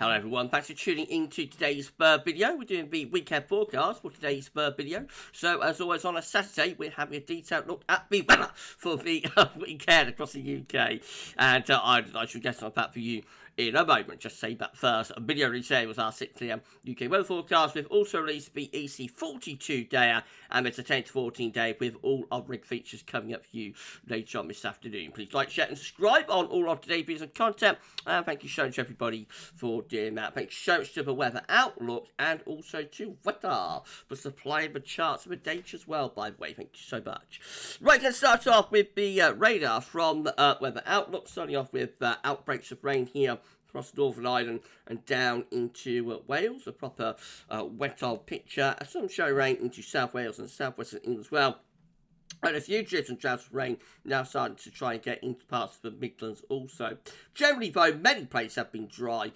Hello everyone, thanks for tuning into today's video. We're doing the weekend forecast for today's video. So as always on a Saturday, we're having a detailed look at the weather for the weekend across the UK. And I should get on that for you in a moment. Just say that first. A video release today was our 6 AM UK weather forecast. We've also released the EC42 day and it's a 10 to 14 day with all our rig features coming up for you later on this afternoon. Please like, share and subscribe on all of today's videos and content. And thank you so much everybody for doing that. Thanks so much to the weather outlook and also to weather for supplying the charts and the data as well, by the way. Thank you so much. Right, let's start off with the radar from weather outlook, starting off with outbreaks of rain here across Northern Ireland and down into Wales, a proper wet old picture. Some show rain into South Wales and South Western England as well. And a few drifts and drabs of rain now starting to try and get into parts of the Midlands also. Generally, though, many places have been dry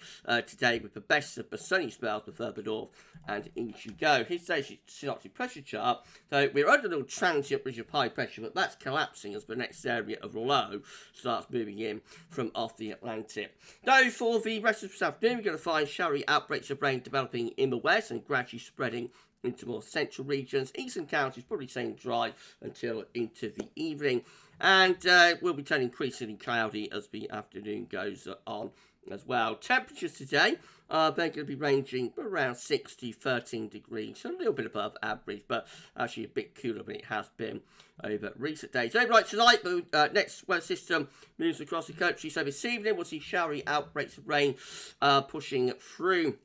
today, with the best of the sunny spells the further north and into go. Here's today's synoptic pressure chart. So we're under a little transient ridge of high pressure, but that's collapsing as the next area of low starts moving in from off the Atlantic. Though for the rest of this afternoon, we're going to find showery outbreaks of rain developing in the west and gradually spreading into more central regions. Eastern counties probably staying dry until into the evening, and will be turning increasingly cloudy as the afternoon goes on as well. Temperatures today they're going to be ranging around 6 to 13 degrees, so a little bit above average, but actually a bit cooler than it has been over recent days. So right, tonight the next weather system moves across the country, so this evening we'll see showery outbreaks of rain pushing through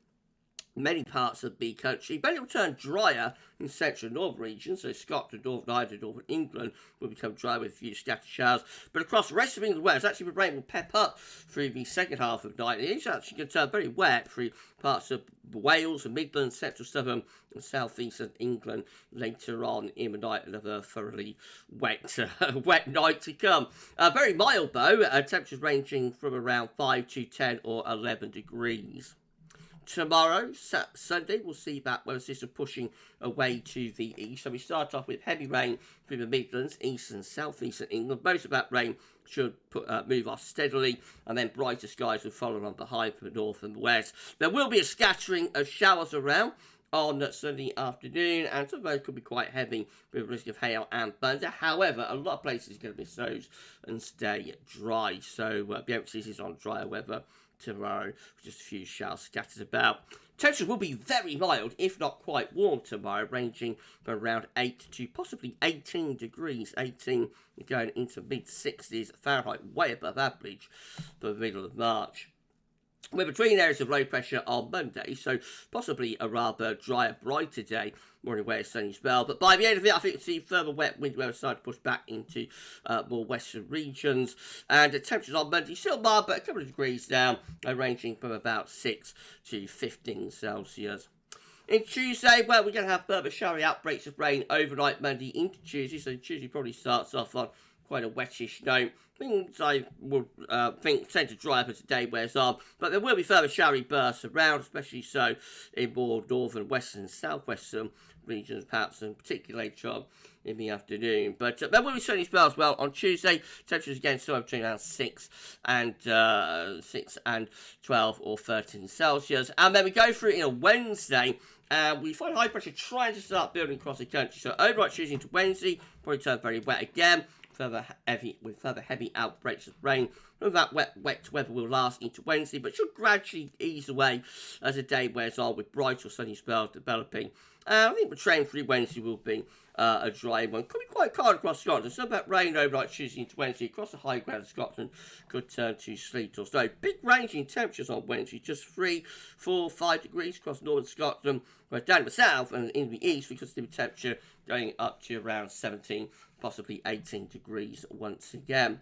many parts of the country, but it will turn drier in central and northern regions, so Scotland, Northern Ireland, Northern England will become dry with a few scattered showers, but across the rest of England Wales, actually the rain will pep up through the second half of the night. It is actually going to turn very wet through parts of Wales and Midlands, central, southern and southeastern England later on in the night. Another thoroughly wet wet night to come. Very mild though, temperatures ranging from around 5 to 10 or 11 degrees. Tomorrow, Sunday, we'll see that weather system pushing away to the east. So we start off with heavy rain through the Midlands, east and southeastern England. Most of that rain should move off steadily, and then brighter skies will follow on behind from the north and the west. There will be a scattering of showers around on Sunday afternoon, and some of those could be quite heavy with risk of hail and thunder. However, a lot of places are going to miss those and stay dry. So the emphasis is on drier weather tomorrow, with just a few showers scattered about. Temperatures will be very mild, if not quite warm tomorrow, ranging from around 8 to possibly 18 degrees. 18 going into mid-60s Fahrenheit, way above average for the middle of March. We're between areas of low pressure on Monday, so possibly a rather drier, brighter day, morning where sunny spell. But by the end of it, I think we'll see further wet wind weather start to push back into more western regions. And the temperatures on Monday still mild, but a couple of degrees down, ranging from about 6 to 15 Celsius. In Tuesday, well, we're going to have further showery outbreaks of rain overnight Monday into Tuesday, so Tuesday probably starts off on quite a wettish note. Things I would think tend to dry up as the day wears on, but there will be further showery bursts around, especially so in more northern, western, southwestern regions, perhaps, and particularly later on in the afternoon. But there will be sunny spells as well on Tuesday. Temperatures again still between around 6 and 12 or 13 Celsius. And then we go through in a Wednesday, and we find high pressure trying to start building across the country. So overnight Tuesday into Wednesday, probably turn very wet again. Further heavy outbreaks of rain. None of that wet weather will last into Wednesday, but should gradually ease away as the day wears on, with bright or sunny spells developing. I think the trend through Wednesday will be a dry one. Could be quite cold across Scotland. Some of that rain overnight Tuesday into Wednesday across the high ground of Scotland could turn to sleet or snow. Big ranging temperatures on Wednesday, just 3, 4, 5 degrees across northern Scotland. Whereas down in the south and in the east, we could see the temperature going up to around 17, possibly 18 degrees once again.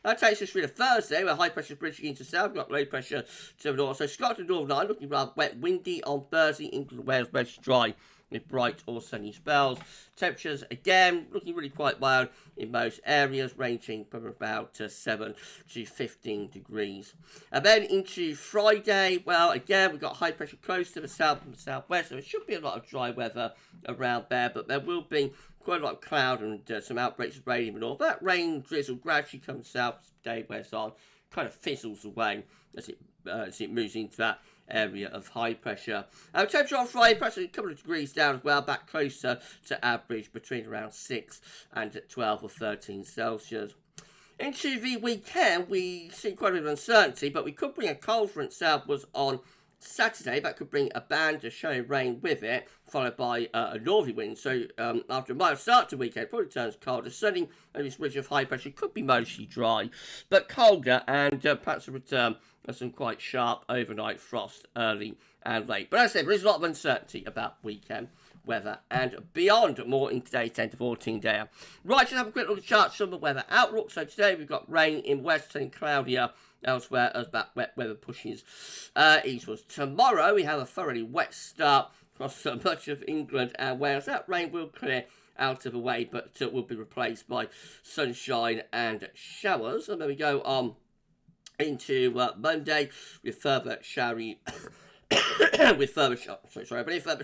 That takes us through to Thursday, where high pressure bridging into south, we've got low pressure to the north. So Scotland, Northern Ireland looking rather wet, windy on Thursday. England, Wales, mostly dry with bright or sunny spells. Temperatures again looking really quite mild in most areas, ranging from about 7 to 15 degrees. And then into Friday, well, again we've got high pressure close to the south and the southwest, so it should be a lot of dry weather around there, but there will be quite a lot of cloud and some outbreaks of rain in the north. That rain drizzle gradually comes south as the day wears on, kind of fizzles away as it moves into that area of high pressure. Temperature on Friday, perhaps a couple of degrees down as well, back closer to average between around 6 and 12 or 13 Celsius. Into the weekend, we see quite a bit of uncertainty, but we could bring a cold front southwards on Saturday. That could bring a band of showery rain with it, followed by a northerly wind. So after a mild start to the weekend, it probably turns colder. Sunny, maybe this ridge of high pressure could be mostly dry, but colder, and perhaps a return of some quite sharp overnight frost early and late. But as I said, there is a lot of uncertainty about weekend weather and beyond. More in today's 10 to 14 day. Right, let's have a quick look at charts from the weather outlook. So today we've got rain in west and cloudier elsewhere as that wet weather pushes eastwards. Tomorrow we have a thoroughly wet start across much of England and Wales. That rain will clear out of the way, but will be replaced by sunshine and showers. And then we go on into Monday with further showery further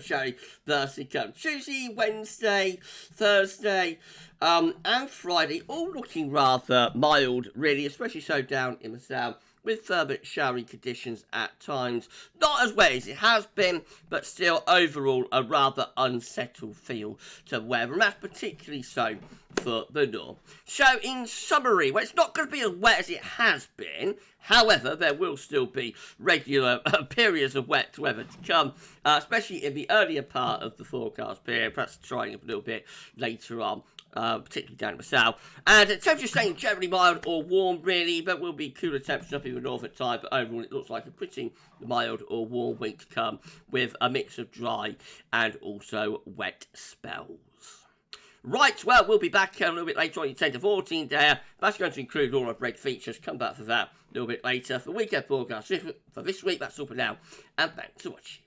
showery Thursday come. Tuesday, Wednesday, Thursday, and Friday, all looking rather mild, really, especially so down in the south, with further showery conditions at times. Not as wet as it has been, but still overall a rather unsettled feel to weather, and that's particularly so for the north. So in summary, well, it's not going to be as wet as it has been. However, there will still be regular periods of wet weather to come, especially in the earlier part of the forecast period, perhaps trying a little bit later on. Particularly down in the south. And temperatures staying generally mild or warm, really, but will be cooler temperatures up in the north at time. But overall, it looks like a pretty mild or warm week to come, with a mix of dry and also wet spells. Right, well, we'll be back a little bit later on in 10 to 14 day. That's going to include all our break features. Come back for that a little bit later. For weekend forecast for this week, that's all for now. And thanks for watching.